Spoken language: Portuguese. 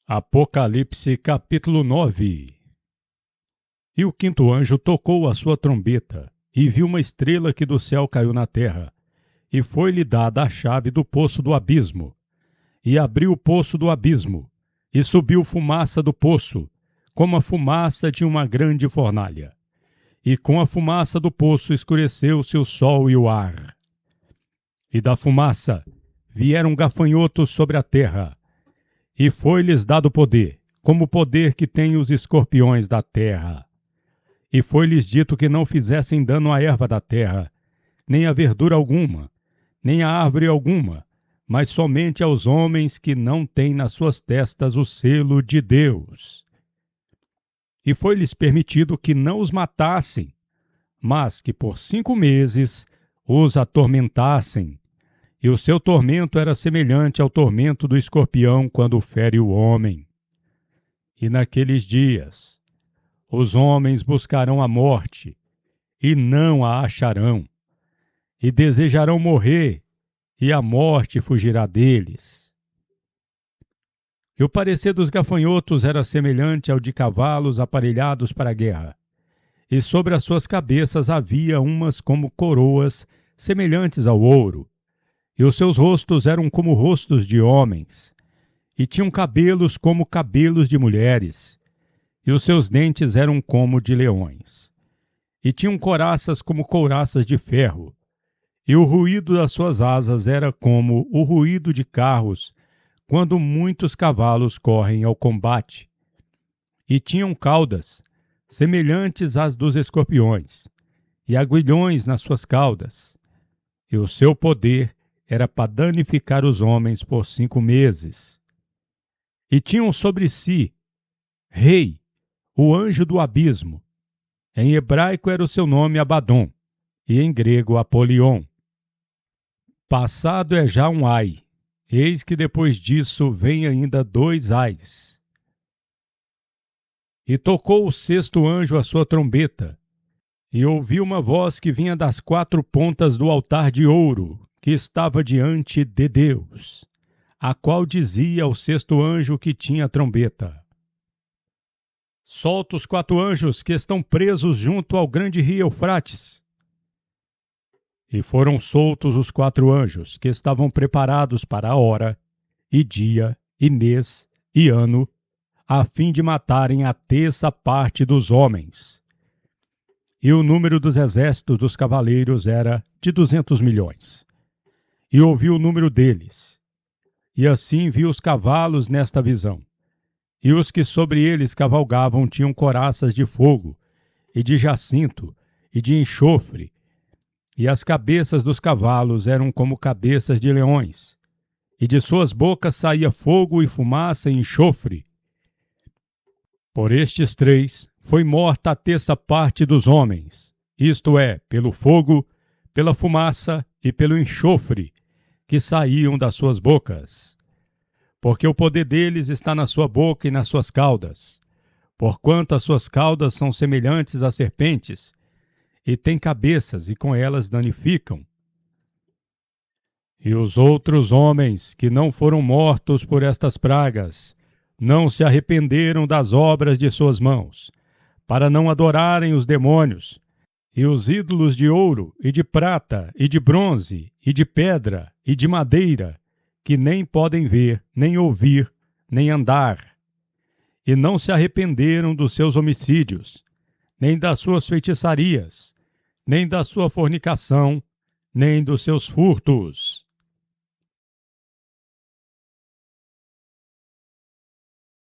Apocalipse capítulo 9. E o quinto anjo tocou a sua trombeta, e viu uma estrela que do céu caiu na terra, e foi-lhe dada a chave do poço do abismo. E abriu o poço do abismo, e subiu fumaça do poço, como a fumaça de uma grande fornalha. E com a fumaça do poço escureceu-se o sol e o ar. E da fumaça vieram gafanhotos sobre a terra, e foi-lhes dado poder, como o poder que têm os escorpiões da terra. E foi-lhes dito que não fizessem dano à erva da terra, nem a verdura alguma, nem a árvore alguma, mas somente aos homens que não têm nas suas testas o selo de Deus. E foi-lhes permitido que não os matassem, mas que por 5 meses os atormentassem. E o seu tormento era semelhante ao tormento do escorpião quando fere o homem. E naqueles dias os homens buscarão a morte, e não a acharão, e desejarão morrer, e a morte fugirá deles. E o parecer dos gafanhotos era semelhante ao de cavalos aparelhados para a guerra, e sobre as suas cabeças havia umas como coroas semelhantes ao ouro, e os seus rostos eram como rostos de homens, e tinham cabelos como cabelos de mulheres, e os seus dentes eram como de leões, e tinham couraças como couraças de ferro, e o ruído das suas asas era como o ruído de carros, quando muitos cavalos correm ao combate. E tinham caudas, semelhantes às dos escorpiões, e aguilhões nas suas caudas, e o seu poder era para danificar os homens por 5 meses. E tinham sobre si Rei, o anjo do abismo. Em hebraico era o seu nome Abadom, e em grego Apolion. Passado é já um ai, eis que depois disso vem ainda 2 ais. E tocou o 6º anjo a sua trombeta, e ouvi uma voz que vinha das 4 pontas do altar de ouro, que estava diante de Deus, a qual dizia ao 6º anjo que tinha a trombeta: solta os 4 anjos que estão presos junto ao grande rio Eufrates. E foram soltos os 4 anjos que estavam preparados para a hora, e dia, e mês, e ano, a fim de matarem a 1/3 parte dos homens. E o número dos exércitos dos cavaleiros era de 200 milhões. E ouvi o número deles. E assim vi os cavalos nesta visão. E os que sobre eles cavalgavam tinham couraças de fogo, e de jacinto, e de enxofre. E as cabeças dos cavalos eram como cabeças de leões. E de suas bocas saía fogo e fumaça e enxofre. Por estes 3 foi morta a 1/3 parte dos homens, isto é, pelo fogo, pela fumaça e pelo enxofre, que saíam das suas bocas. Porque o poder deles está na sua boca e nas suas caudas, porquanto as suas caudas são semelhantes a serpentes, e têm cabeças, e com elas danificam. E os outros homens que não foram mortos por estas pragas, não se arrependeram das obras de suas mãos, para não adorarem os demônios, e os ídolos de ouro, e de prata, e de bronze, e de pedra, e de madeira, que nem podem ver, nem ouvir, nem andar. E não se arrependeram dos seus homicídios, nem das suas feitiçarias, nem da sua fornicação, nem dos seus furtos.